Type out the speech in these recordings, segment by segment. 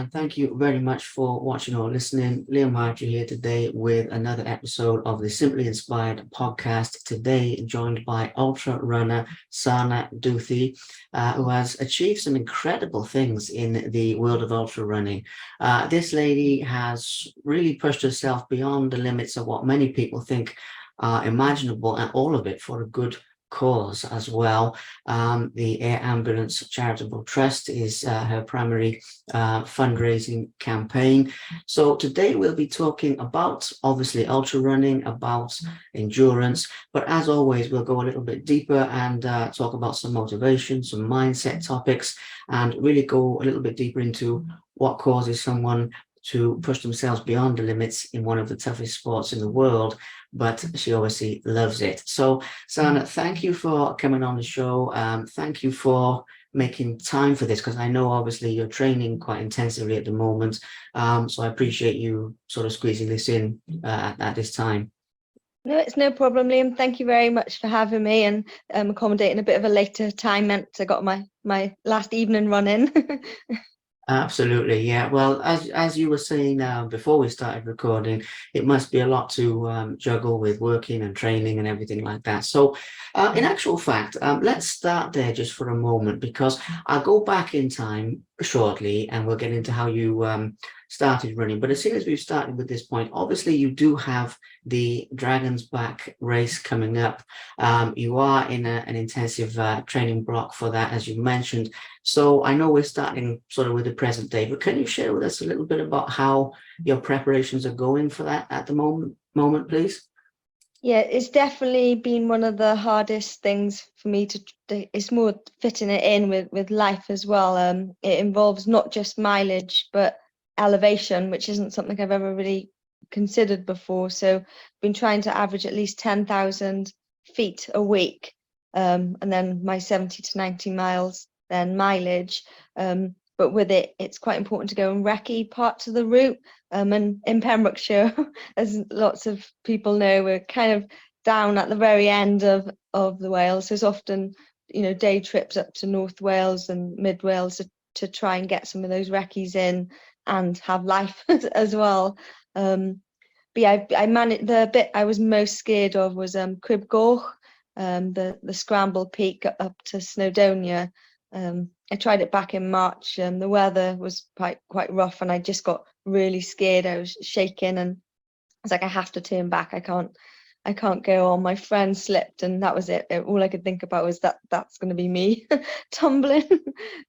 and thank you very much for watching or listening. Liam Marjorie here today with another episode of the Simply Inspired podcast. Today, joined by ultra runner Sanna Duthie, who has achieved some incredible things in the world of ultra running. This lady has really pushed herself beyond the limits of what many people think are imaginable, and all of it for a good cause as well. The Air Ambulance Charitable Trust is her primary fundraising campaign. So today we'll be talking about, obviously, ultra running, about endurance, but as always, we'll go a little bit deeper and talk about some motivation, some mindset topics, and really go a little bit deeper into what causes someone to push themselves beyond the limits in one of the toughest sports in the world, but she obviously loves it. So, Sanna, thank you for coming on the show. Thank you for making time for this, because I know obviously you're training quite intensively at the moment. So I appreciate you sort of squeezing this in at this time. No, it's no problem, Liam. Thank you very much for having me and accommodating a bit of a later time. Meant I got my last evening run in. Absolutely, yeah. Well, as you were saying before we started recording, it must be a lot to juggle with working and training and everything like that. So, in actual fact, let's start there just for a moment, because I'll go back in time shortly and we'll get into how you started running. But as soon as we've started with this point, obviously you do have the Dragon's Back race coming up. You are in an intensive training block for that, as you mentioned. So I know we're starting sort of with the present day, but can you share with us a little bit about how your preparations are going for that at the moment, please? Yeah, it's definitely been one of the hardest things for me to. It's more fitting it in with life as well. It involves not just mileage, but elevation, which isn't something I've ever really considered before. So I've been trying to average at least 10,000 feet a week, and then my 70 to 90 miles then mileage. But with it, it's quite important to go and recce parts of the route. And in Pembrokeshire, as lots of people know, we're kind of down at the very end of the Wales. There's often, day trips up to North Wales and Mid Wales to try and get some of those recce's in and have life as well. But yeah, I managed. The bit I was most scared of was Crib Goch, the scramble peak up to Snowdonia. I tried it back in March, and the weather was quite rough, and I just got really scared. I was shaking, and I was like, I have to turn back. I can't go on. My friend slipped, and that was it. All I could think about was that's going to be me tumbling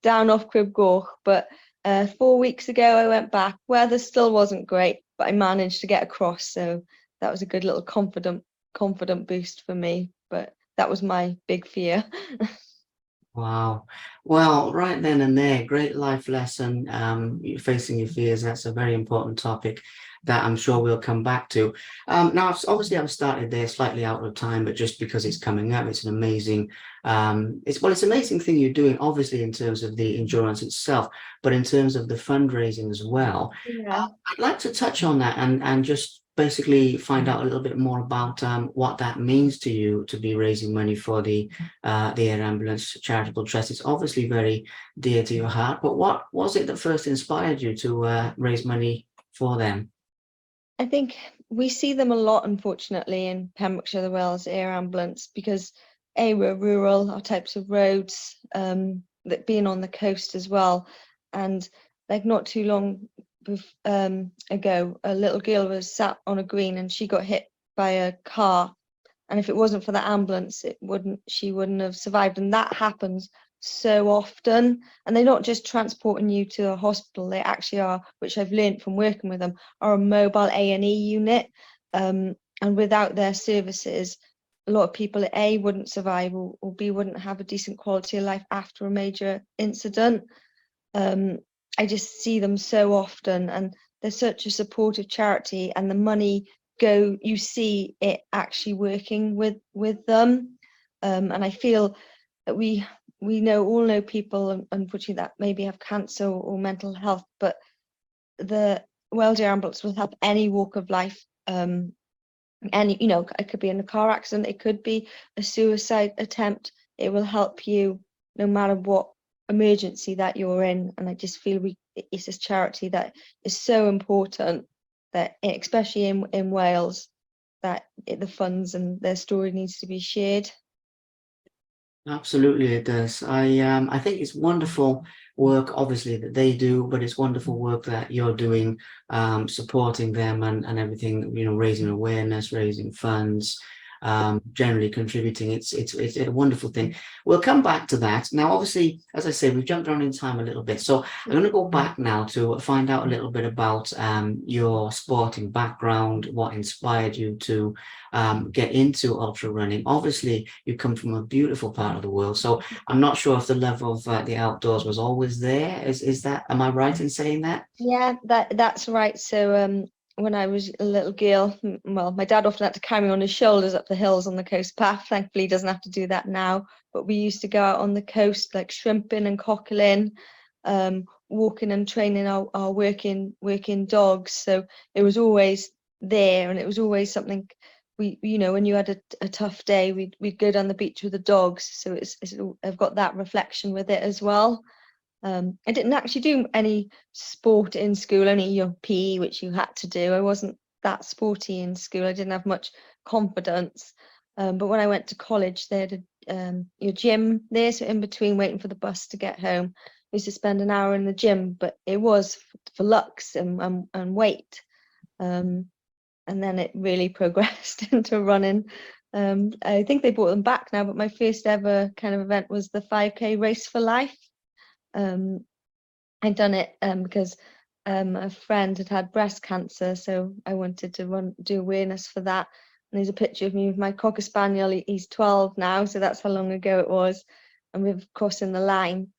down off Crib Goch. But 4 weeks ago, I went back. Weather still wasn't great, but I managed to get across. So that was a good little confident boost for me. But that was my big fear. Wow. Well, right then and there, great life lesson. Facing your fears, that's a very important topic that I'm sure we'll come back to. Now, obviously, I've started there slightly out of time, but just because it's coming up, it's an amazing, it's an amazing thing you're doing, obviously, in terms of the endurance itself, but in terms of the fundraising as well. Yeah. I'd like to touch on that and just basically find out a little bit more about what that means to you to be raising money for the Air Ambulance Charitable Trust. It's obviously very dear to your heart, but what was it that first inspired you to raise money for them? I think we see them a lot, unfortunately, in Pembrokeshire, the Wales Air Ambulance, because we're rural, our types of roads, that being on the coast as well. And like not too long ago, a little girl was sat on a green and she got hit by a car. And if it wasn't for the ambulance, she wouldn't have survived. And that happens so often. And they're not just transporting you to a hospital, they actually are, which I've learned from working with them, are a mobile A&E unit. And without their services, a lot of people wouldn't survive, or B, wouldn't have a decent quality of life after a major incident. I just see them so often, and they're such a supportive charity, and the money you see it actually working with them. And I feel that we all know people, unfortunately, that maybe have cancer or mental health, but the Wales Air Ambulance will help any walk of life. And it could be in a car accident, it could be a suicide attempt. It will help you no matter what emergency that you're in. And I just feel we it's this charity that is so important, that especially in Wales, that the funds and their story needs to be shared. Absolutely, it does. I think it's wonderful work, obviously, that they do, but it's wonderful work that you're doing, supporting them and everything, you know, raising awareness, raising funds, generally contributing. It's a wonderful thing. We'll come back to that. Now, obviously, as I say, we've jumped around in time a little bit. So I'm going to go back now to find out a little bit about your sporting background, what inspired you to get into ultra running. Obviously, you come from a beautiful part of the world, so I'm not sure if the love of the outdoors was always there. Is that, am I right in saying that? Yeah, that's right. So when I was a little girl, well, my dad often had to carry me on his shoulders up the hills on the coast path. Thankfully, he doesn't have to do that now. But we used to go out on the coast, like shrimping and cockling, walking and training our working dogs. So it was always there, and it was always something we, you know, when you had a tough day, we'd go down the beach with the dogs. So I've got that reflection with it as well. I didn't actually do any sport in school, only your PE, which you had to do. I wasn't that sporty in school. I didn't have much confidence. But when I went to college, they had your gym there. So in between waiting for the bus to get home, I used to spend an hour in the gym, but it was for looks and weight. And then it really progressed into running. I think they brought them back now, but my first ever kind of event was the 5K race for life. I'd done it because a friend had breast cancer, so I wanted to do awareness for that. And there's a picture of me with my Cocker Spaniel. He's 12 now, so that's how long ago it was. And we're crossing the line.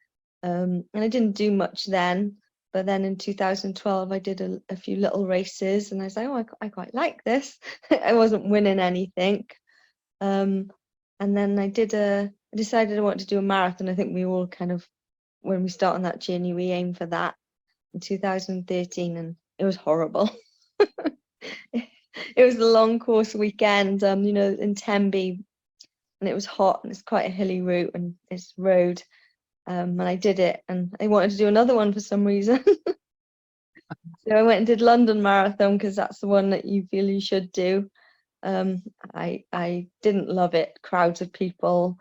And I didn't do much then, but then in 2012 I did a few little races, and I was like, oh, I quite like this. I wasn't winning anything. And then I decided I wanted to do a marathon. I think we all kind of, when we start on that journey, we aim for that in 2013, and it was horrible. It was a long course weekend, you know, in Tenby, and it was hot, and it's quite a hilly route, and it's road. And I did it, and I wanted to do another one for some reason. So I went and did London Marathon because that's the one that you feel you should do. I didn't love it. Crowds of people.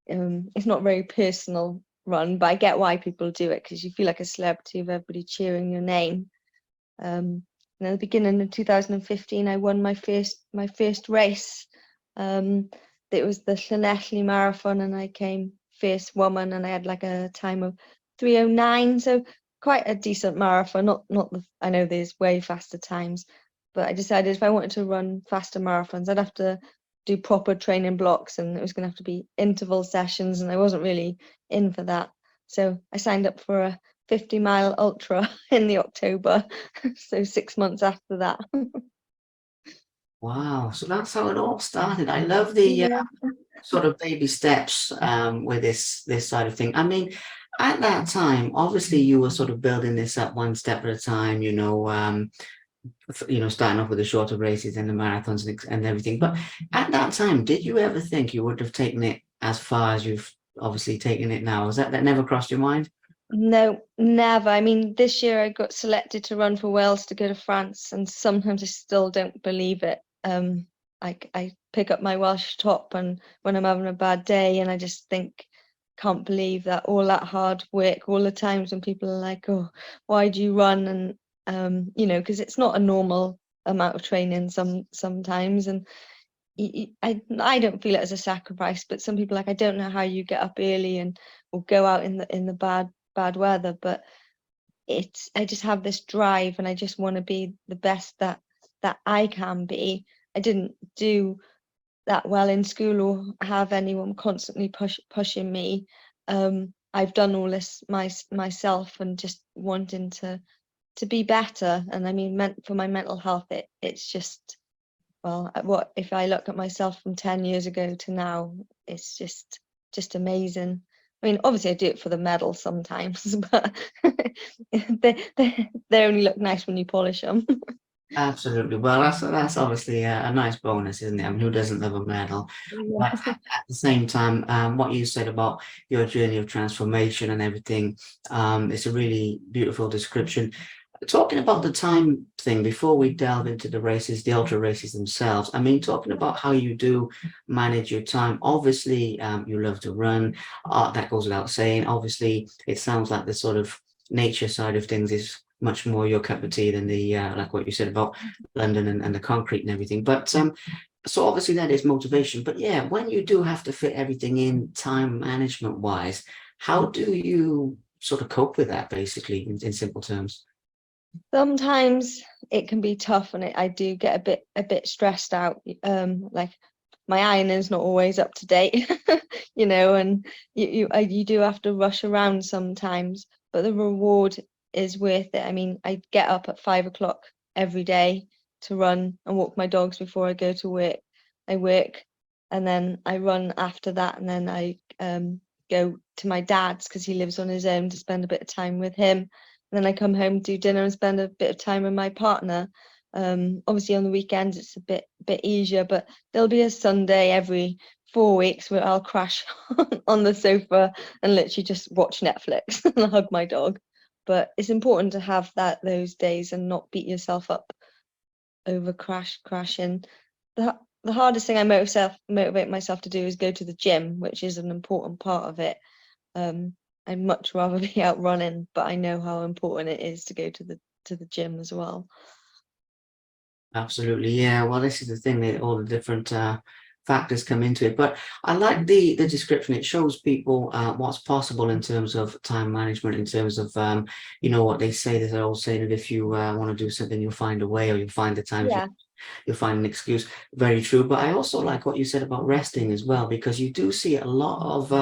It's not very personal run, but I get why people do it, because you feel like a celebrity with everybody cheering your name. And at the beginning of 2015, I won my first race. It was the Llanelli Marathon, and I came first woman, and I had like a time of 3:09, so quite a decent marathon. Not the, I know there's way faster times, but I decided if I wanted to run faster marathons, I'd have to do proper training blocks, and it was going to have to be interval sessions, and I wasn't really in for that. So I signed up for a 50-mile ultra in the October, so 6 months after that. Wow, so that's how it all started. I love the Yeah. sort of baby steps with this side of thing. I mean, at that time, obviously you were sort of building this up one step at a time, starting off with the shorter races and the marathons and everything. But at that time, did you ever think you would have taken it as far as you've obviously taken it now? Is that never crossed your mind? No, never. I mean, this year I got selected to run for Wales to go to France, and sometimes I still don't believe it. I pick up my Welsh top, and when I'm having a bad day, and I just think, can't believe that all that hard work, all the times when people are like, "Oh, why do you run?" And because it's not a normal amount of training sometimes, and I don't feel it as a sacrifice, but some people, like, I don't know how you get up early and or go out in the bad weather, but I just have this drive, and I just want to be the best that I can be. I didn't do that well in school or have anyone constantly pushing me. I've done all this myself, and just wanting to be better. And I mean, for my mental health, it's just, well, what if I look at myself from 10 years ago to now, it's just amazing. I mean, obviously I do it for the medal sometimes, but they only look nice when you polish them. Absolutely. Well, that's obviously a nice bonus, isn't it? I mean, who doesn't love a medal? But Yeah. at the same time, what you said about your journey of transformation and everything, it's a really beautiful description. Talking about the time thing, before we delve into the races, the ultra races themselves, I mean, talking about how you do manage your time. Obviously, you love to run. That goes without saying. Obviously, it sounds like the sort of nature side of things is much more your cup of tea than the like what you said about London and the concrete and everything. But so obviously that is motivation. But yeah, when you do have to fit everything in time management wise, how do you sort of cope with that basically in simple terms? Sometimes it can be tough, and I do get a bit stressed out. Like my ironing's not always up to date, and you do have to rush around sometimes, but the reward is worth it. I mean, I get up at 5 o'clock every day to run and walk my dogs before I go to work. I work, and then I run after that, and then I go to my dad's because he lives on his own, to spend a bit of time with him. And then I come home, do dinner, and spend a bit of time with my partner. Obviously on the weekends it's a bit easier, but there'll be a Sunday every 4 weeks where I'll crash on the sofa and literally just watch Netflix and hug my dog. But it's important to have those days and not beat yourself up over crashing. The hardest thing I motivate myself to do is go to the gym, which is an important part of it. I'd much rather be out running, but I know how important it is to go to the gym as well. Absolutely, yeah. Well, this is the thing that all the different factors come into it. But I like the description. It shows people what's possible in terms of time management, in terms of what they say. There's an old saying that if you want to do something, you'll find a way, or you'll find the time. If Yeah, you'll find an excuse. Very true. But I also like what you said about resting as well, because you do see a lot of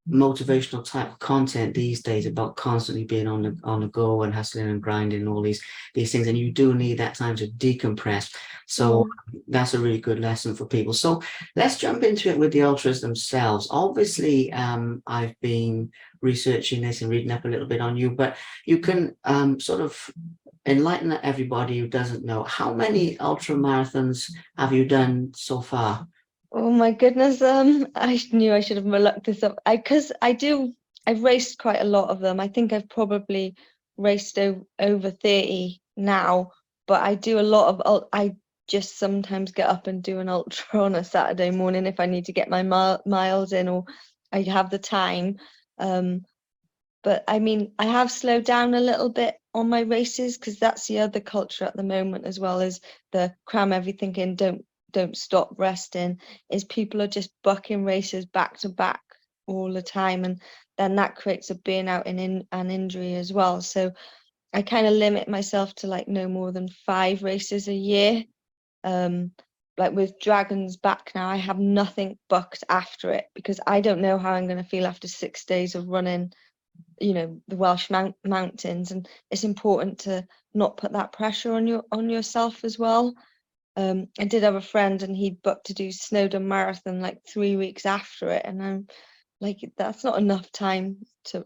motivational type content these days about constantly being on the go and hustling and grinding and all these things, and you do need that time to decompress. So yeah, that's a really good lesson for people. So let's jump into it with the ultras themselves. Obviously, I've been researching this and reading up a little bit on you, but you can sort of enlighten everybody who doesn't know, how many ultra marathons have you done so far? oh my goodness. I knew I should have looked this up. Because I've raced quite a lot of them. I think I've probably raced over 30 now, but I do a lot of I just sometimes get up and do an ultra on a Saturday morning if I need to get my miles in, or I have the time. Um, but I mean, I have slowed down a little bit on my races, because that's the other culture at the moment, as well as the cram everything in, don't stop resting, is people are just bucking races back to back all the time, and then that creates a burnout and an injury as well. So I kind of limit myself to like no more than 5 races a year. um like with Dragon's Back now, I have nothing booked after it, because I don't know how I'm going to feel after 6 days of running, the Welsh mountains. And it's important to not put that pressure on yourself as well. I did have a friend, and he'd booked to do Snowdon Marathon like 3 weeks after it, and I'm like, that's not enough time to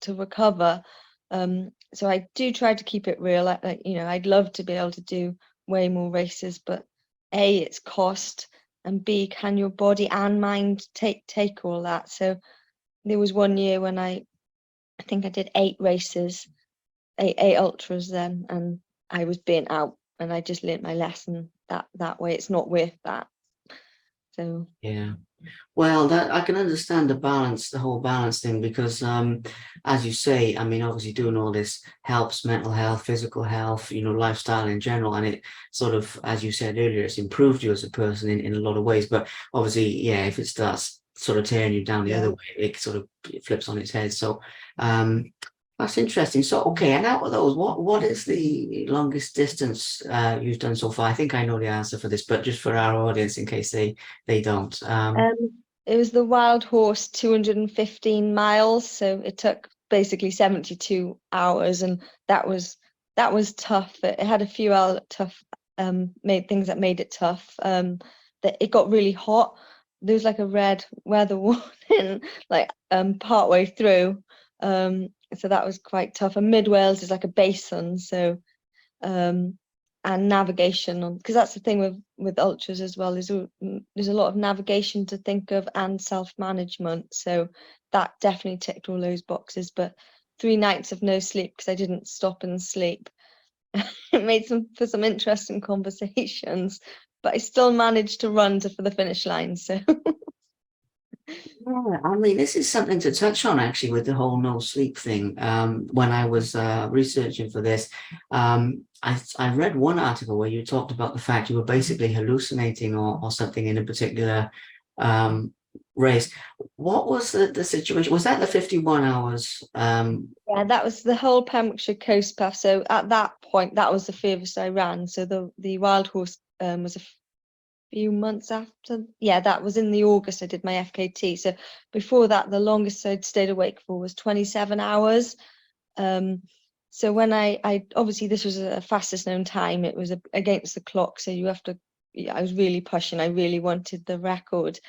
recover. So I do try to keep it real. I'd love to be able to do way more races, but A, it's cost, and B, can your body and mind take all that? So there was one year when I think I did 8 races, eight ultras then, and I was burnt out, and I just learnt my lesson that way. It's not worth that. So Yeah. Well, that I can understand the balance, the whole balance thing, because as you say, I mean, obviously doing all this helps mental health, physical health, lifestyle in general. And it sort of, as you said earlier, it's improved you as a person in a lot of ways. But obviously, yeah, if it starts sort of tearing you down the yeah. other way, it sort of flips on its head. So um that's interesting. So okay, and out of those, what is the longest distance you've done so far? I think I know the answer for this, but just for our audience in case they don't. It was the Wild Horse, 215 miles, so it took basically 72 hours, and that was tough. It had a few tough made things that made it tough. That it got really hot. There was like a red weather warning, like partway through. So that was quite tough. And Mid Wales is like a basin, so um and navigation on, because that's the thing with ultras as well, there's a lot of navigation to think of and self-management, so that definitely ticked all those boxes. But 3 nights of no sleep because I didn't stop and sleep, it made for some interesting conversations, but I still managed to run for the finish line. So Yeah, I mean, this is something to touch on actually with the whole no sleep thing. When I was researching for this, I read one article where you talked about the fact you were basically hallucinating or something in a particular um, race. What was the situation? Was that the 51 hours? yeah, that was the whole Pembrokeshire coast path. So at that point, that was the furthest I ran. So the wild horse was a few months after. Yeah, that was in the August I did my FKT. So before that, the longest I'd stayed awake for was 27 hours. So when I obviously this was a fastest known time, it was against the clock, so you have to, yeah, I was really pushing, I really wanted the record,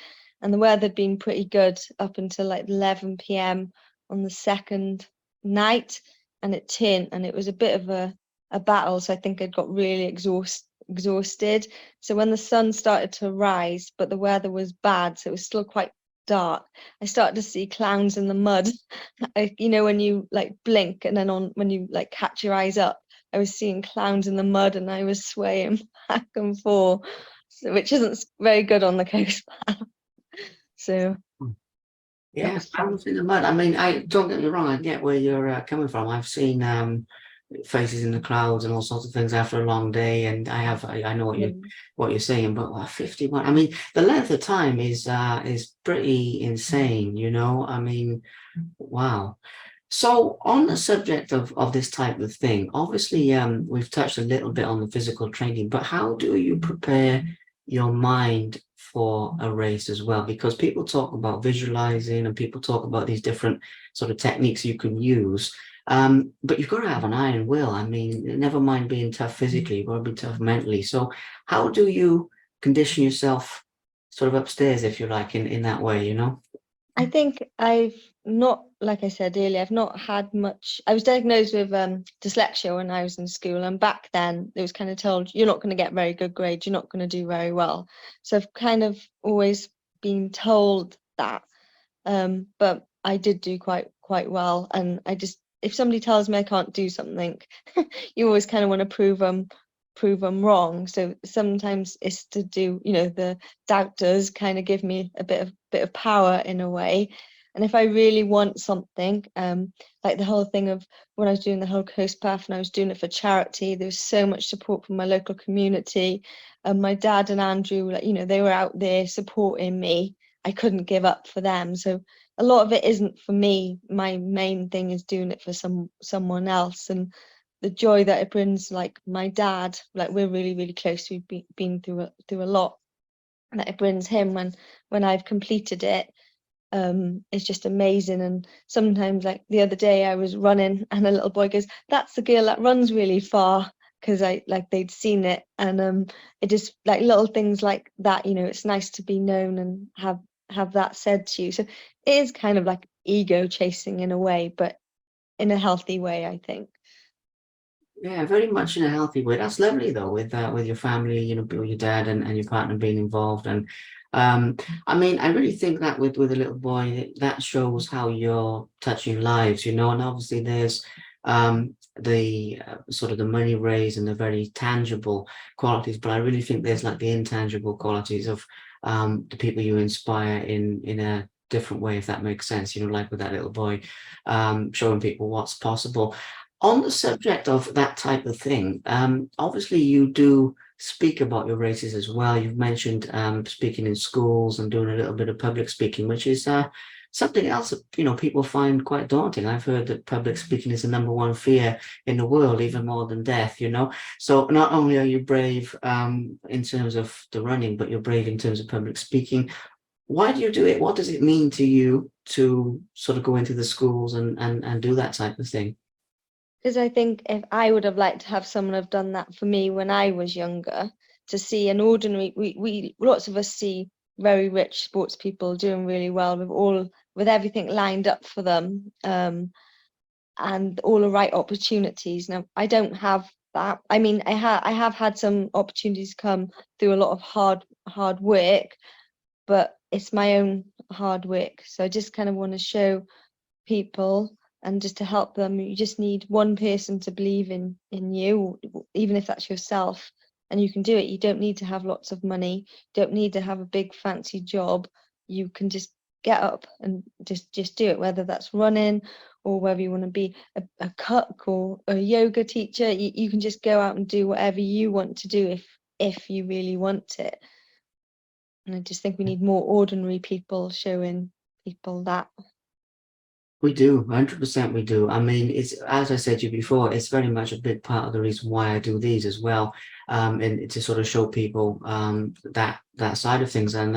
and the weather had been pretty good up until like 11 p.m. on the second night, and it turned, and it was a bit of a battle, so I think I'd got really exhausted. So when the sun started to rise, but the weather was bad, so it was still quite dark, I started to see clowns in the mud. When you like blink and then when you like catch your eyes up, I was seeing clowns in the mud and I was swaying back and forth, which isn't very good on the coast path. So that Yeah, was I fun. was in the mud. I mean, I don't get me wrong. I get where you're coming from. I've seen faces in the clouds and all sorts of things after a long day, and I know Yeah. what you're saying. But 51. I mean, the length of time is pretty insane. I mean, wow. So on the subject of this type of thing, obviously, we've touched a little bit on the physical training, but how do you prepare your mind for a race as well? Because people talk about visualizing and people talk about these different sort of techniques you can use. But you've got to have an iron will. I mean, never mind being tough physically, you've got to be tough mentally. So how do you condition yourself sort of upstairs, if you like, in that way? I think I've not, like I said earlier, I've not had much. I was diagnosed with dyslexia when I was in school, and back then it was kind of told you're not going to get very good grades, you're not going to do very well. So I've kind of always been told that. But I did do quite well, and I just, if somebody tells me I can't do something, you always kind of want to prove them wrong. So sometimes it's to do, the doubters kind of give me a bit of power in a way. And if I really want something, like the whole thing of when I was doing the whole coast path and I was doing it for charity, there was so much support from my local community. And my dad and Andrew, like, they were out there supporting me. I couldn't give up for them. So a lot of it isn't for me. My main thing is doing it for someone else, and the joy that it brings. Like my dad, like we're really really close. We've been through a lot. That it brings him when I've completed it. It's just amazing. And sometimes, like the other day, I was running, and a little boy goes, "That's the girl that runs really far." Because I like they'd seen it, and it just like little things like that. It's nice to be known and have that said to you. So it is kind of like ego chasing in a way, but in a healthy way, I think. Yeah, very much in a healthy way. That's lovely though, with your family, with your dad and your partner being involved. And um, I mean, I really think that with a little boy, that shows how you're touching lives, and obviously there's the sort of the money raised and the very tangible qualities, but I really think there's like the intangible qualities of the people you inspire in a different way, if that makes sense, like with that little boy, showing people what's possible. On the subject of that type of thing, obviously you do speak about your races as well. You've mentioned speaking in schools and doing a little bit of public speaking, which is something else that people find quite daunting. I've heard that public speaking is the number one fear in the world, even more than death. So not only are you brave in terms of the running, but you're brave in terms of public speaking. Why do you do it? What does it mean to you to sort of go into the schools and do that type of thing? Because I think if I would have liked to have someone have done that for me when I was younger, to see an ordinary, we lots of us see very rich sports people doing really well with everything lined up for them, and all the right opportunities. Now I don't have that. I mean, I have had some opportunities come through a lot of hard work, but it's my own hard work. So I just kind of want to show people, and just to help them, you just need one person to believe in you, even if that's yourself, and you can do it. You don't need to have lots of money, don't need to have a big fancy job. You can just get up and just do it, whether that's running or whether you want to be a cook or a yoga teacher. You can just go out and do whatever you want to do if you really want it. And I just think we need more ordinary people showing people that. We do, 100% we do. I mean, it's, as I said to you before, it's very much a big part of the reason why I do these as well, and to sort of show people that side of things. And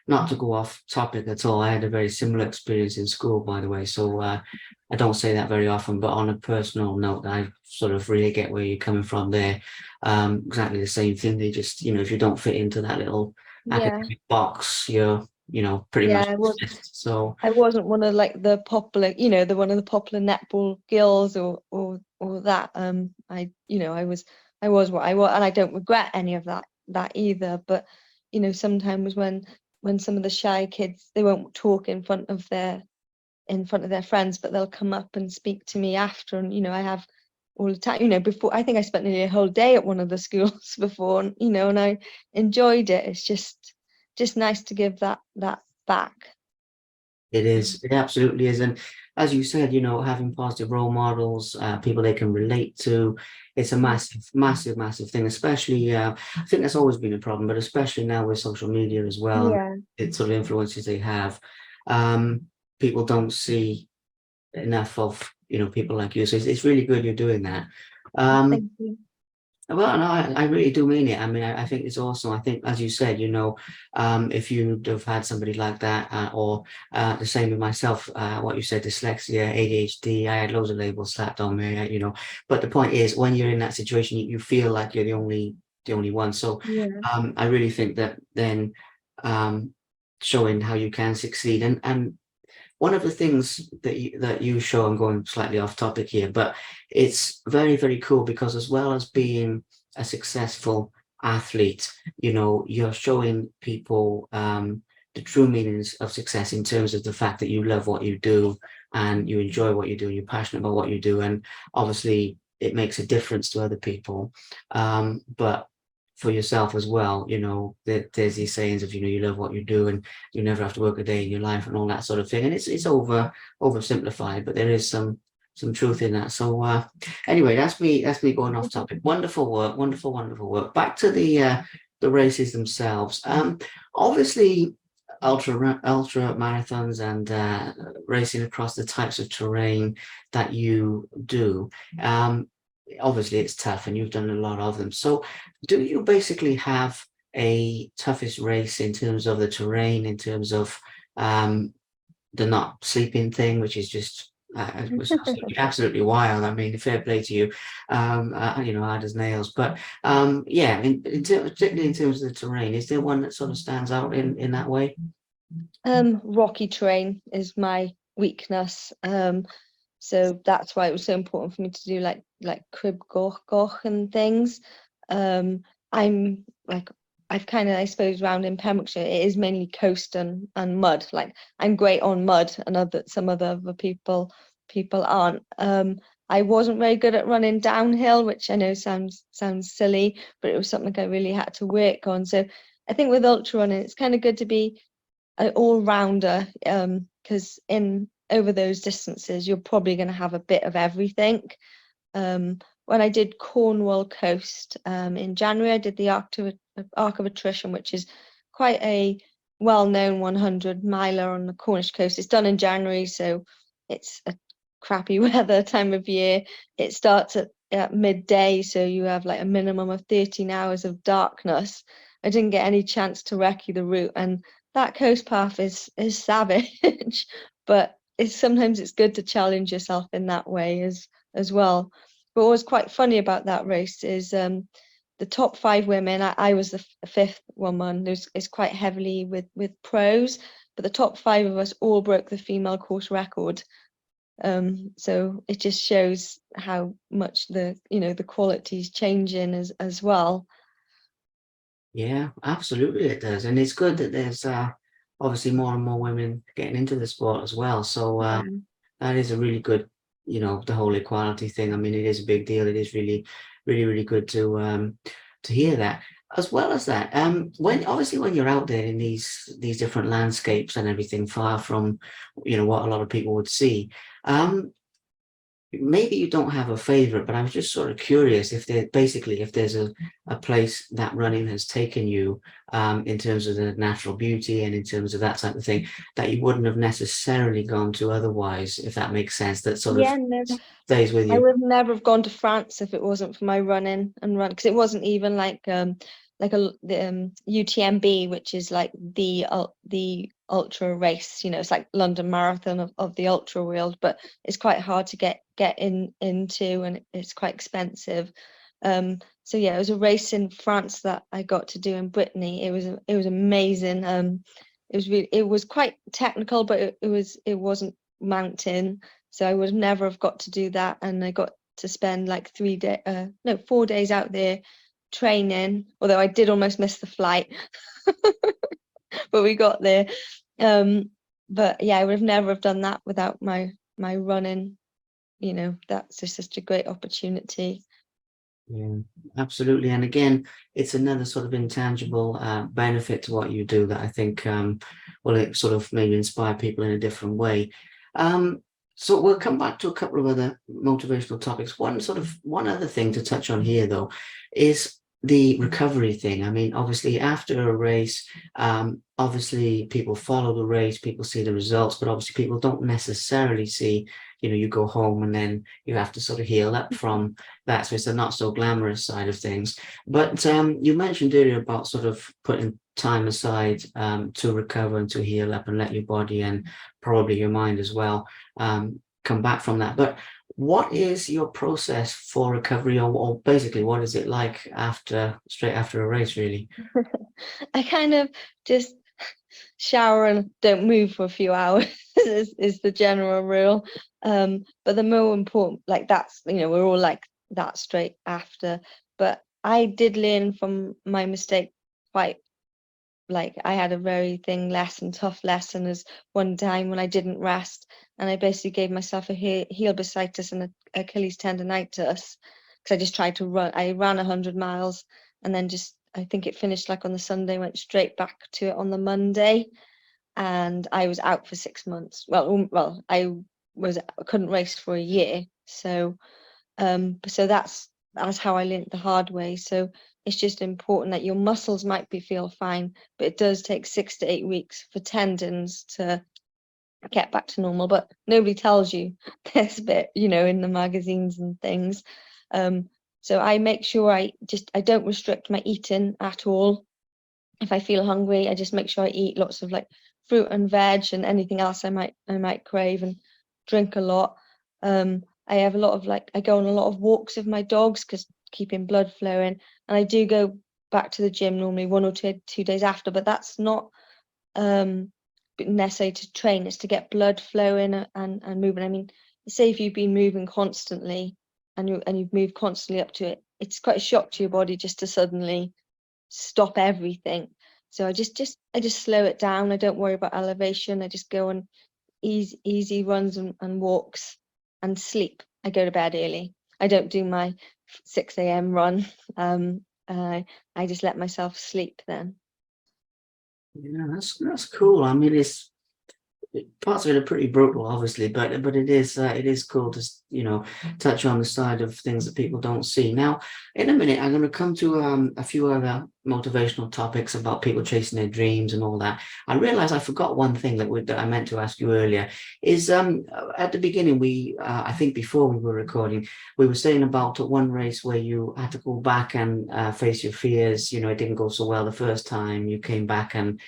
not to go off topic at all, I had a very similar experience in school, by the way. So I don't say that very often, but on a personal note, I sort of really get where you're coming from there. Exactly the same thing. They just, if you don't fit into that little Yeah, box, you're, pretty yeah. much dismissed. So. I wasn't one of like the popular, the one of the popular netball girls or that. I was what I was, and I don't regret any of that either. But sometimes when some of the shy kids, they won't talk in front of their friends, but they'll come up and speak to me after, and I have all the time. Before, I think I spent nearly a whole day at one of the schools before, and I enjoyed it. It's just nice to give that back. It is. It absolutely is. And as you said, having positive role models, people they can relate to, it's a massive, massive, massive thing, especially, I think that's always been a problem, but especially now with social media as well, Yeah. it sort of influences they have. Um, People don't see enough of, people like you. So it's really good you're doing that. Um, Thank you. well, no, I really do mean it. I mean, I think it's awesome. I think, as you said, if you'd have had somebody like that, or the same with myself, what you said, dyslexia, ADHD, I had loads of labels slapped on me, But the point is, when you're in that situation, you feel like you're the only one. So, Yeah. I really think that then, showing how you can succeed, and one of the things that you show, I'm going slightly off topic here, but it's very, very cool because as well as being a successful athlete, you're showing people the true meanings of success in terms of the fact that you love what you do and you enjoy what you do and you're passionate about what you do. And obviously it makes a difference to other people. But for yourself as well, there's these sayings of, you love what you do and you never have to work a day in your life and all that sort of thing. And it's oversimplified, but there is some truth in that. So anyway, that's me going off topic. Wonderful work, wonderful, wonderful work. Back to the races themselves. Obviously ultra marathons and racing across the types of terrain that you do. Obviously it's tough and you've done a lot of them. So do you basically have a toughest race in terms of the terrain, in terms of the not sleeping thing, which is just it was absolutely wild. I mean, fair play to you, hard as nails. But yeah, particularly in terms of the terrain, is there one that sort of stands out in that way? Rocky terrain is my weakness. So that's why it was so important for me to do like crib goch and things. I'm like, I've kind of, I suppose, round in Pembrokeshire, it is mainly coast and mud. Like I'm great on mud, and some other people aren't. I wasn't very good at running downhill, which I know sounds silly, but it was something I really had to work on. So I think with ultra running, it's kind of good to be an all-rounder, because in over those distances you're probably going to have a bit of everything. When I did Cornwall Coast in January, I did the Arc of Attrition, which is quite a well-known 100 miler on the Cornish coast. It's done in January, so it's a crappy weather time of year. It starts at midday, so you have like a minimum of 13 hours of darkness. I didn't get any chance to recce the route, and that coast path is savage, but sometimes it's good to challenge yourself in that way as well. But what was quite funny about that race is the top 5 women. I was the fifth woman. It's quite heavily with pros, but the top 5 of us all broke the female course record. So it just shows how much the quality is changing as well. Yeah, absolutely it does. And it's good that there's obviously more and more women getting into the sport as well. So Yeah. that is a really good, the whole equality thing. I mean, it is a big deal. It is really, really, really good to hear that. As well as that, when you're out there in these different landscapes and everything, far from, what a lot of people would see, um, maybe you don't have a favorite, but I was just sort of curious if there's a place that running has taken you in terms of the natural beauty and in terms of that type of thing that you wouldn't have necessarily gone to otherwise, if that makes sense, that sort of Yeah, no, stays with I you. would never have gone to France if it wasn't for my running and run, because it wasn't even like the UTMB, which is like the ultra race. It's like London Marathon of the ultra world, but it's quite hard to get into, and it's quite expensive. So yeah, it was a race in France that I got to do in Brittany. It was amazing. It was quite technical, but it wasn't mountain, so I would never have got to do that. And I got to spend like 4 days out there training, although I did almost miss the flight, but we got there. But yeah, I would have never have done that without my running. That's just such a great opportunity. Yeah, absolutely. And again, it's another sort of intangible benefit to what you do that I think it sort of maybe inspire people in a different way. So we'll come back to a couple of other motivational topics. One other thing to touch on here though is the recovery thing. I mean, obviously after a race, obviously people follow the race, people see the results, but obviously people don't necessarily see, you go home and then you have to sort of heal up from that. So it's a not so glamorous side of things. But you mentioned earlier about sort of putting time aside to recover and to heal up and let your body and probably your mind as well come back from that. But what is your process for recovery, or basically what is it like straight after a race, really? I kind of just shower and don't move for a few hours is the general rule. But the more important, like that's, we're all like that straight after. But I did learn from my mistake quite, like I had a very tough lesson as one time when I didn't rest, and I basically gave myself a heel bursitis and a Achilles tendonitis because I just tried to run. I ran 100 miles and then just, I think it finished like on the Sunday, went straight back to it on the Monday, and I was out for 6 months. I couldn't race for a year. So that's how I learned the hard way. So it's just important that your muscles might feel fine, but it does take 6 to 8 weeks for tendons to get back to normal. But nobody tells you this bit, in the magazines and things. So I make sure I don't restrict my eating at all. If I feel hungry, I just make sure I eat lots of like fruit and veg and anything else I might crave, and drink a lot. I have a lot of I go on a lot of walks with my dogs because keeping blood flowing, and I do go back to the gym normally 1 or 2 days after, but that's not um necessary to train. It's to get blood flowing and moving. I mean, say if you've been moving constantly and you've moved constantly up to it, it's quite a shock to your body just to suddenly stop everything. So I just slow it down. I don't worry about elevation. I just go on easy runs and walks and sleep. I go to bed early. I don't do my 6 a.m. run. I just let myself sleep then. Yeah, that's cool. I mean, parts of it are pretty brutal, obviously, but it is cool to touch on the side of things that people don't see. Now, in a minute, I'm going to come to a few other motivational topics about people chasing their dreams and all that. I realize I forgot one thing that I meant to ask you earlier. Is at the beginning I think before we were recording, we were saying about one race where you had to go back and face your fears. It didn't go so well the first time. You came back and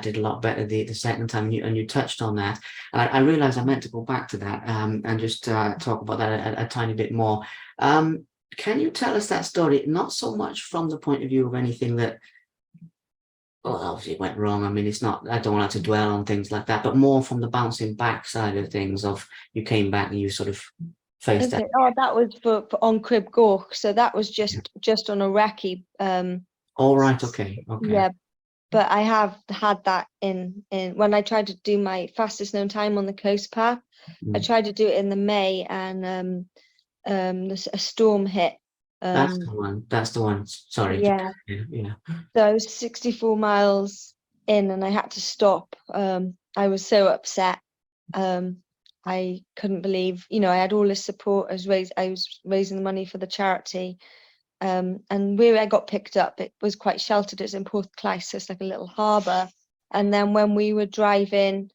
did a lot better the second time, and you touched on that. I realized I meant to go back to that and just talk about that a tiny bit more. Can you tell us that story, not so much from the point of view of anything that well, obviously it went wrong. I mean, it's not, I don't like to dwell on things like that, but more from the bouncing back side of things of you came back and you sort of faced that. Okay. Oh, that was for on Crib Gork. So that was just on a recce. All right. Okay. Okay. Yeah, but I have had that in when I tried to do my fastest known time on the coast path. I Mm. tried to do it in the May, and a storm hit. That's Um, the one. That's the one. Sorry. yeah, Yeah. Yeah. so I was 64 miles in, and I had to stop. I was so upset. I couldn't believe, I had all this support. I was raising the money for the charity. And where I got picked up, it was quite sheltered. It's in Porthclais, so it's like a little harbour. And then when we were driving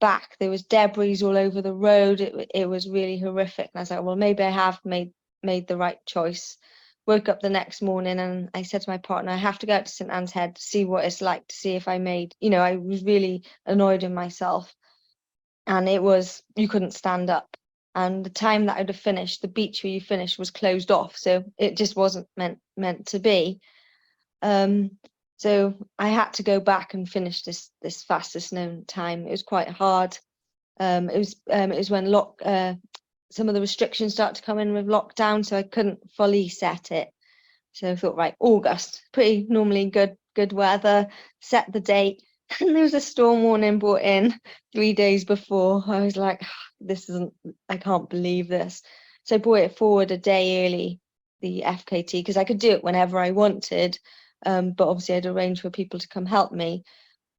back, there was debris all over the road. It was really horrific. And I was like, well, maybe I have made the right choice. Woke up the next morning and I said to my partner, I have to go out to St Anne's Head to see what it's like, to see if I made, I was really annoyed in myself. And it was, you couldn't stand up. And the time that I'd have finished, the beach where you finished was closed off. So it just wasn't meant to be. Um, so I had to go back and finish this fastest known time. It was quite hard. It was when some of the restrictions started to come in with lockdown, so I couldn't fully set it. So I thought, right, August, pretty normally good weather. Set the date, and there was a storm warning brought in 3 days before. I was like, this isn't. I can't believe this. So I brought it forward a day early, the FKT, because I could do it whenever I wanted. But obviously I'd arranged for people to come help me.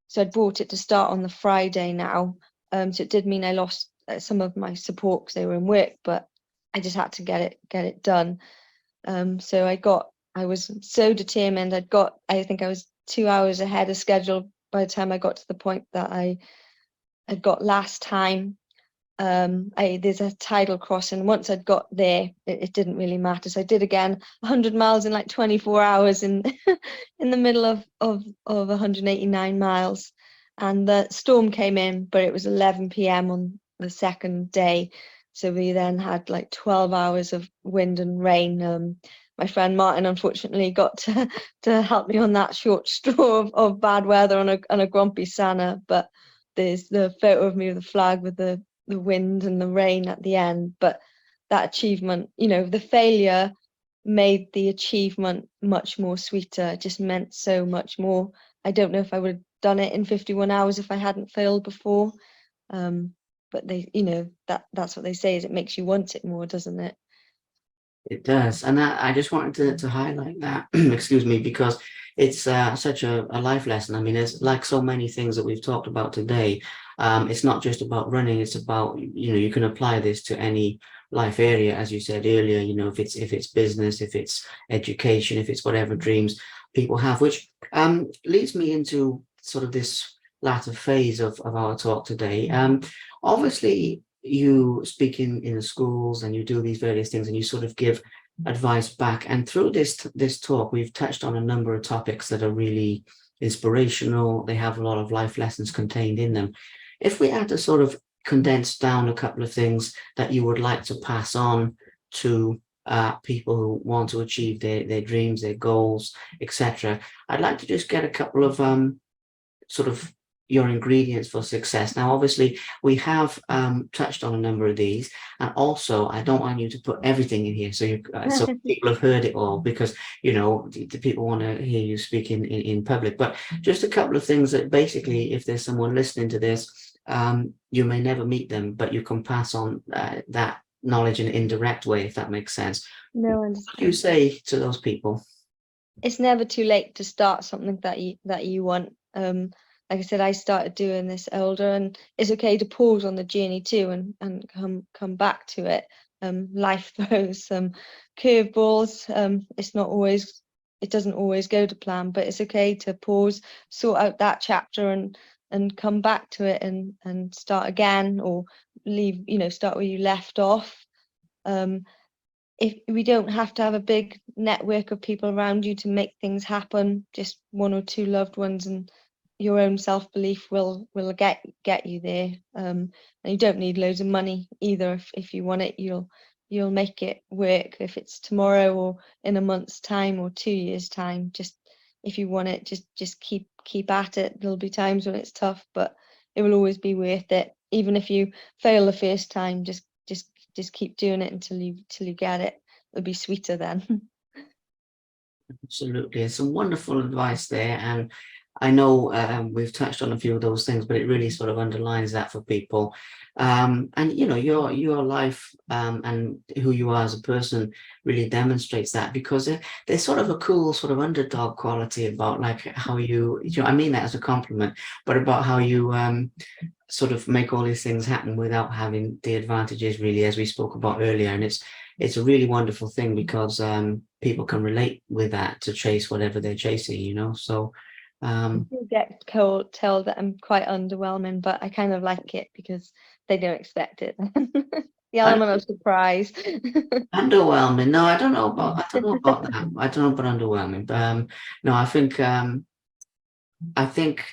So I'd brought it to start on the Friday now. So it did mean I lost some of my support because they were in work, but I just had to get it done. So I was so determined. I think I was 2 hours ahead of schedule by the time I got to the point that I had got last time. There's a tidal crossing. Once I'd got there, it didn't really matter. So I did again 100 miles in like 24 hours in in the middle of 189 miles. And the storm came in, but it was 11 p.m. on the second day. So we then had like 12 hours of wind and rain. My friend Martin unfortunately got to help me on that short straw of bad weather on a grumpy Sanna. But there's the photo of me with the flag with the wind and the rain at the end. But that achievement, the failure made the achievement much more sweeter. It just meant so much more. I don't know if I would have done it in 51 hours if I hadn't failed before. But that's what they say, is it makes you want it more, doesn't it? It does. And I just wanted to highlight that, excuse me, because it's such a life lesson. I mean, it's like so many things that we've talked about today. It's not just about running, it's about, you can apply this to any life area, as you said earlier, if it's business, if it's education, if it's whatever dreams people have, which leads me into sort of this latter phase of our talk today. Obviously, you speak in the schools and you do these various things and you sort of give advice back. And through this talk, we've touched on a number of topics that are really inspirational. They have a lot of life lessons contained in them. If we had to sort of condense down a couple of things that you would like to pass on to people who want to achieve their dreams, their goals, etc., I'd like to just get a couple of sort of your ingredients for success. Now, obviously, we have touched on a number of these, and also I don't want you to put everything in here, so people have heard it all, because the people want to hear you speak in public. But just a couple of things that basically, if there's someone listening to this, you may never meet them, but you can pass on that knowledge in an indirect way, if that makes sense. No, I What do you understand. say to those people? It's never too late to start something that you want. Like I said, I started doing this older, and it's okay to pause on the journey too, and come back to it. Life throws some curveballs. It doesn't always go to plan, but it's okay to pause, sort out that chapter, and come back to it, and start again, or start where you left off. Um, if we don't have to have a big network of people around you to make things happen, just one or two loved ones and your own self-belief will get you there. And you don't need loads of money either. If you want it, you'll make it work. If it's tomorrow or in a month's time or 2 years' time, just if you want it, just keep at it. There'll be times when it's tough, but it will always be worth it. Even if you fail the first time, just keep doing it until you get it. It'll be sweeter then. Absolutely. It's some wonderful advice there. And I know we've touched on a few of those things, but it really sort of underlines that for people. And you know, your life and who you are as a person really demonstrates that, because there's sort of a cool sort of underdog quality about like how you know, I mean that as a compliment, but about how you sort of make all these things happen without having the advantages, really, as we spoke about earlier. And it's a really wonderful thing, because people can relate with that to chase whatever they're chasing, you know. So You get told that I'm quite underwhelming, but I kind of like it because they don't expect it. The I, element of surprise. underwhelming. No, I don't know about that. I don't know about underwhelming, but no, I think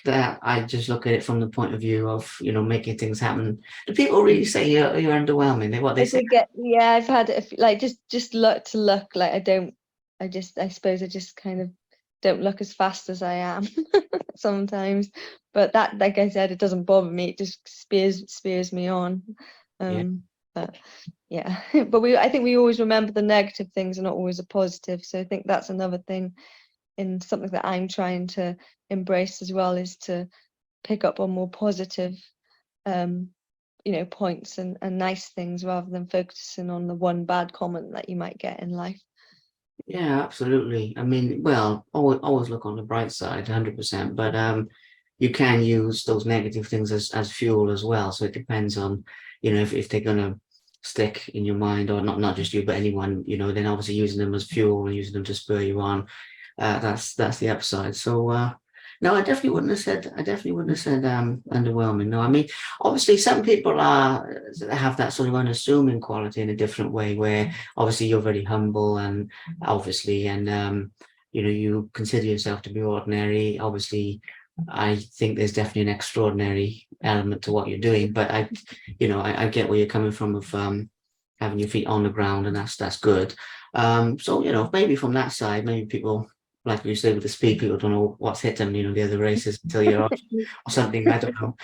that I just look at it from the point of view of, you know, making things happen. Do people really say you're underwhelming? What they I say? did get, yeah, I've had like just look like I suppose I just kind of don't look as fast as I am sometimes. But that, like I said, it doesn't bother me. It just spears me on. Yeah. But yeah, but I think we always remember the negative things and not always the positive. So I think that's another thing in something that I'm trying to embrace as well, is to pick up on more positive um points and nice things, rather than focusing on the one bad comment that you might get in life. Yeah, absolutely. I mean, well, always look on the bright side, 100%. But you can use those negative things as fuel as well. So it depends on, you know, if they're gonna stick in your mind, or not just you, but anyone, you know, then obviously using them as fuel and using them to spur you on. That's the upside. So no, I definitely wouldn't have said underwhelming. No, I mean, obviously some people have that sort of unassuming quality in a different way, where obviously you're very humble, and obviously, and you know, you consider yourself to be ordinary. Obviously, I think there's definitely an extraordinary element to what you're doing, but I get where you're coming from, of having your feet on the ground, and that's good. So, you know, maybe from that side, maybe people, like you say with the speed, people don't know what's hit them, you know, the other races until you're off or something. I don't know.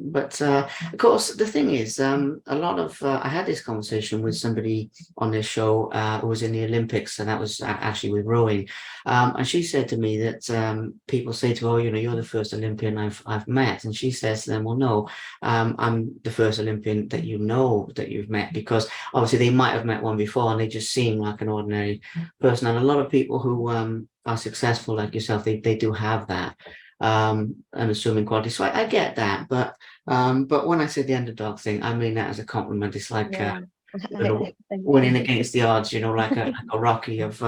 But of course, the thing is, a lot of I had this conversation with somebody on this show who was in the Olympics, and that was actually with rowing. And she said to me that people say to her, oh, you know, you're the first Olympian I've met. And she says to them, well, no, I'm the first Olympian that you know that you've met, because obviously they might have met one before and they just seem like an ordinary person. And a lot of people who are successful like yourself, they do have that unassuming quality. So I get that, but when I say the underdog thing, I mean that as a compliment. It's like Yeah. you know, winning against the odds, you know, like a Rocky of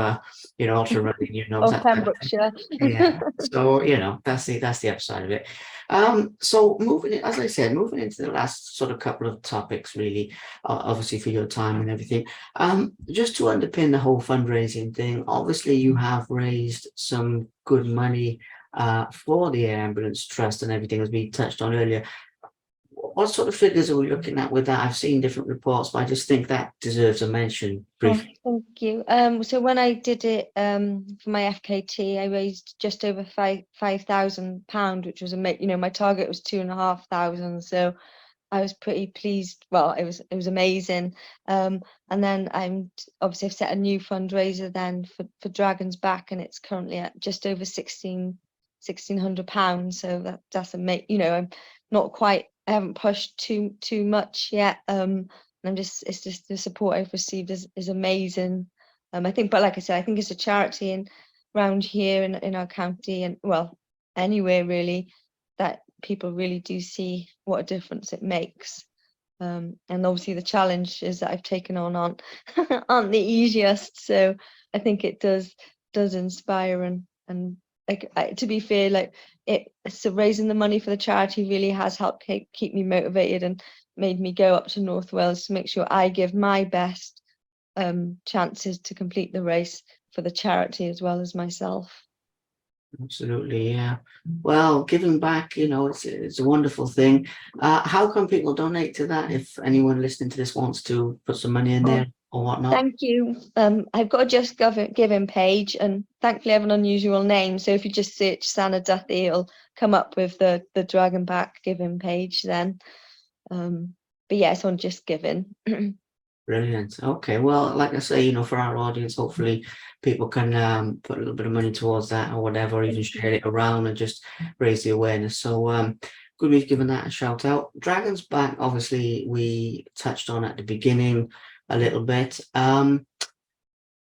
you know, ultra running, you know, Or that type of thing. Pembrokeshire. Yeah. So, you know, that's the upside of it. So as I said, moving into the last sort of couple of topics, really, obviously for your time and everything. Just to underpin the whole fundraising thing, obviously you have raised some good money for the Air Ambulance Trust and everything, as we touched on earlier. What sort of figures are we looking at with that? I've seen different reports, but I just think that deserves a mention Oh, briefly. thank you. So when I did it for my FKT, I raised just over £5,000, which was my target was 2,500. So I was pretty pleased. Well, it was amazing. And then obviously I've set a new fundraiser then for Dragon's Back, and it's currently at just over £1,600. So that's amazing. I'm not quite. I haven't pushed too much yet. And it's just the support I've received is amazing. I think, but like I said, I think it's a charity and around here in our county, and well, anywhere really, that people really do see what a difference it makes. And obviously the challenges that I've taken on aren't the easiest. So I think it does inspire, and like, to be fair, like so raising the money for the charity really has helped keep me motivated and made me go up to North Wales to make sure I give my best chances to complete the race for the charity as well as myself. Absolutely, yeah. Well, giving back, you know, it's a wonderful thing. How can people donate to that if anyone listening to this wants to put some money in Oh, there? or whatnot? Thank you. I've got a Just Giving page, and thankfully I have an unusual name. So if you just search Sanna Duthie, it'll come up with the Dragon Back Giving page then. But yeah, it's on Just Giving. Brilliant. Okay. Well, like I say, for our audience, hopefully people can put a little bit of money towards that or whatever, or even share it around and just raise the awareness. So good we've given that a shout out. Dragon's Back, obviously, we touched on at the beginning a little bit.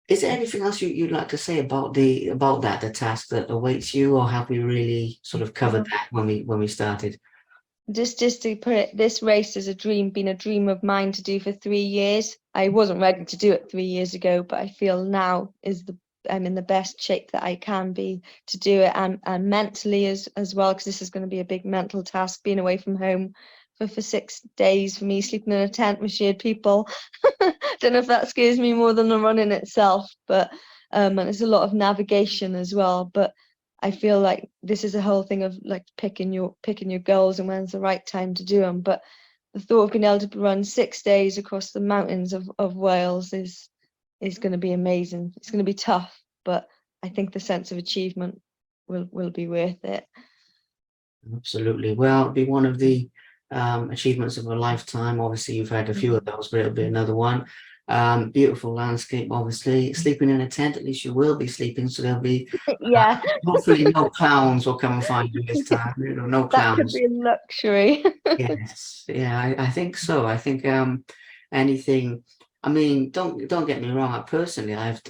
Is there anything else you'd like to say about the task that awaits you, or have we really sort of covered that when we started? Just to put it, this race is been a dream of mine to do for 3 years. I wasn't ready to do it 3 years ago, but I feel now I'm in the best shape that I can be to do it, and mentally as well, because this is going to be a big mental task, being away from home for 6 days, for me, sleeping in a tent with shared people. Don't know if that scares me more than the running itself, but and it's a lot of navigation as well. But I feel like this is a whole thing of like picking your goals and when's the right time to do them. But the thought of being able to run 6 days across the mountains of Wales is going to be amazing. It's going to be tough, but I think the sense of achievement will be worth it. Absolutely. Well, it'll be one of the achievements of a lifetime. Obviously, you've had a few of those, but it'll be another one. Beautiful landscape, obviously. Sleeping in a tent, at least you will be sleeping, so there'll be Yeah, hopefully no clowns will come and find you this time. No that could clowns. be a luxury. Yes, yeah, I think so. I think anything. I mean, don't get me wrong. Personally, I've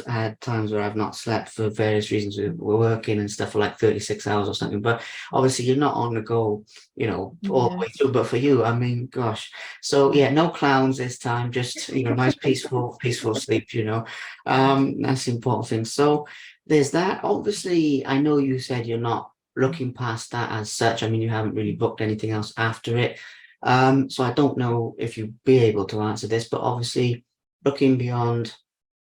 had times where I've not slept for various reasons. We're working and stuff for like 36 hours or something. But obviously, you're not on the go, all the Yeah. way through. But for you, I mean, gosh. So yeah, no clowns this time. Just nice peaceful sleep. That's the important thing. So there's that. Obviously, I know you said you're not looking past that as such. I mean, you haven't really booked anything else after it. So I don't know if you'd be able to answer this, but obviously looking beyond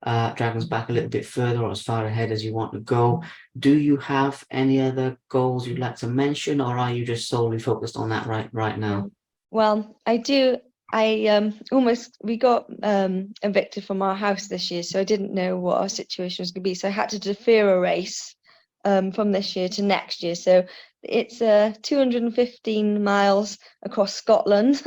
Dragon's Back a little bit further or as far ahead as you want to go, do you have any other goals you'd like to mention, or are you just solely focused on that right now? Well, I do. We got evicted from our house this year, so I didn't know what our situation was going to be. So I had to defer a race from this year to next year. So it's 215 miles across Scotland.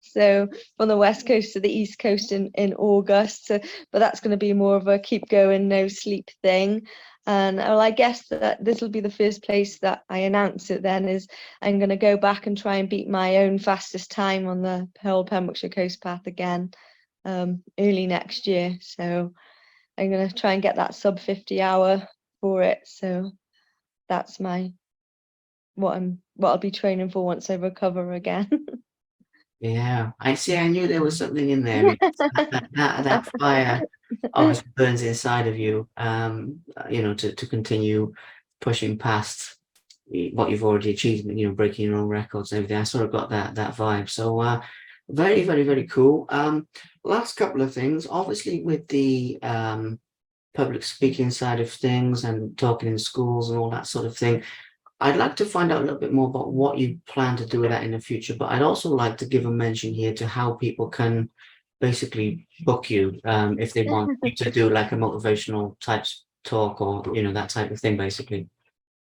So from the west coast to the east coast in August. So, but that's going to be more of a keep going, no sleep thing. And well, I guess that this will be the first place that I announce it then is I'm going to go back and try and beat my own fastest time on the whole Pembrokeshire Coast Path again early next year. So I'm going to try and get that sub 50 hour for it. So that's what I'll be training for once I recover again. Yeah, I see. I knew there was something in there because that fire obviously burns inside of you. To continue pushing past what you've already achieved. Breaking your own records and everything. I sort of got that vibe. So very, very, very cool. Last couple of things. Obviously, with the public speaking side of things and talking in schools and all that sort of thing. I'd like to find out a little bit more about what you plan to do with that in the future, but I'd also like to give a mention here to how people can basically book you if they want you to do like a motivational type talk or that type of thing, basically.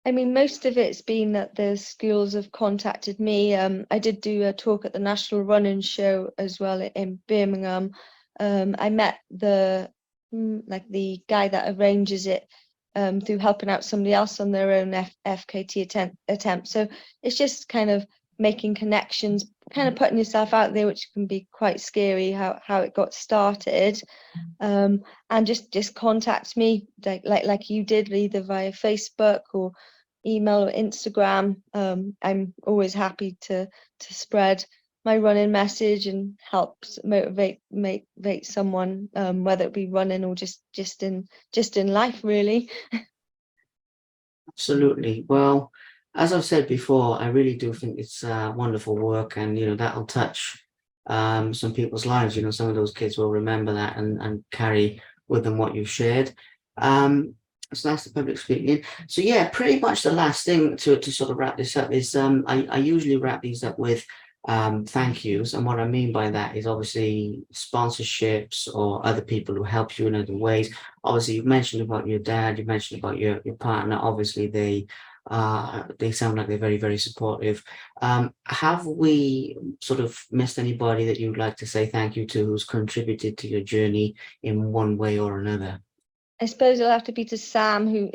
I mean, most of it's been that the schools have contacted me. I did do a talk at the National Running Show as well in Birmingham. I met the guy that arranges it through helping out somebody else on their own FKT attempt. So it's just kind of making connections, kind of putting yourself out there, which can be quite scary. How it got started, and just contact me like you did, either via Facebook or email or Instagram. I'm always happy to spread my running message and help motivate someone, whether it be running or just in life, really. Absolutely. Well, as I've said before, I really do think it's wonderful work, and that'll touch some people's lives. Some of those kids will remember that and carry with them what you've shared. So that's the public speaking. So yeah, pretty much the last thing to sort of wrap this up is I usually wrap these up with thank yous. And what I mean by that is obviously sponsorships or other people who help you in other ways. Obviously, you've mentioned about your dad, you mentioned about your partner. Obviously, they sound like they're very, very supportive. Have we sort of missed anybody that you'd like to say thank you to who's contributed to your journey in one way or another? I suppose it'll have to be to Sam, who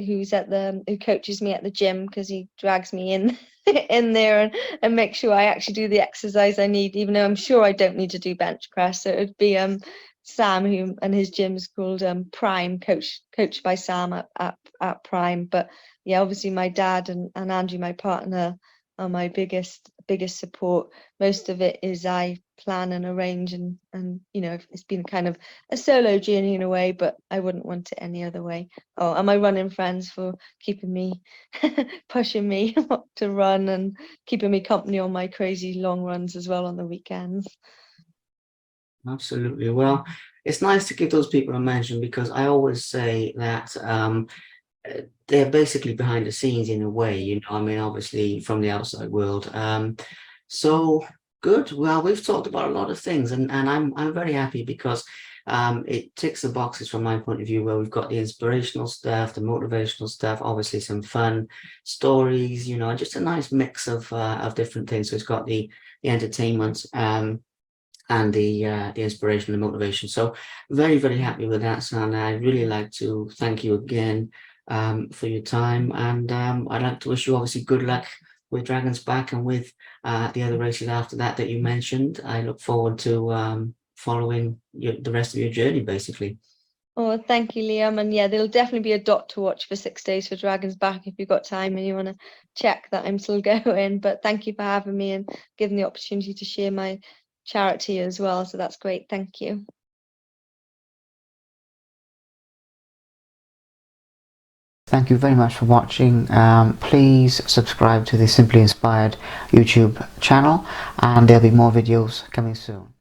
coaches me at the gym, because he drags me in in there and makes sure I actually do the exercise I need, even though I'm sure I don't need to do bench press. So it'd be Sam, who and his gym is called Prime, coached by Sam at Prime. But yeah, obviously my dad and Andrew, my partner, are my biggest support. Most of it is I plan and arrange, and it's been kind of a solo journey in a way, but I wouldn't want it any other way. Oh, and my running friends for keeping me, pushing me to run and keeping me company on my crazy long runs as well on the weekends. Absolutely. Well, it's nice to give those people a mention because I always say that they're basically behind the scenes in a way, I mean, obviously from the outside world. So good. Well, we've talked about a lot of things, and I'm very happy because it ticks the boxes from my point of view, where we've got the inspirational stuff, the motivational stuff, obviously some fun stories, just a nice mix of different things. So it's got the entertainment, and the inspiration and motivation. So very, very happy with that, Sana. I'd really like to thank you again for your time, and I'd like to wish you obviously good luck with Dragon's Back and with the other races after that you mentioned. I look forward to following the rest of your journey, basically. Oh, thank you, Liam. And yeah, there'll definitely be a dot to watch for 6 days for Dragon's Back if you've got time and you want to check that I'm still going. But thank you for having me and giving the opportunity to share my charity as well. So that's great. Thank you. Thank you very much for watching. Please subscribe to the Simply Inspired YouTube channel, and there'll be more videos coming soon.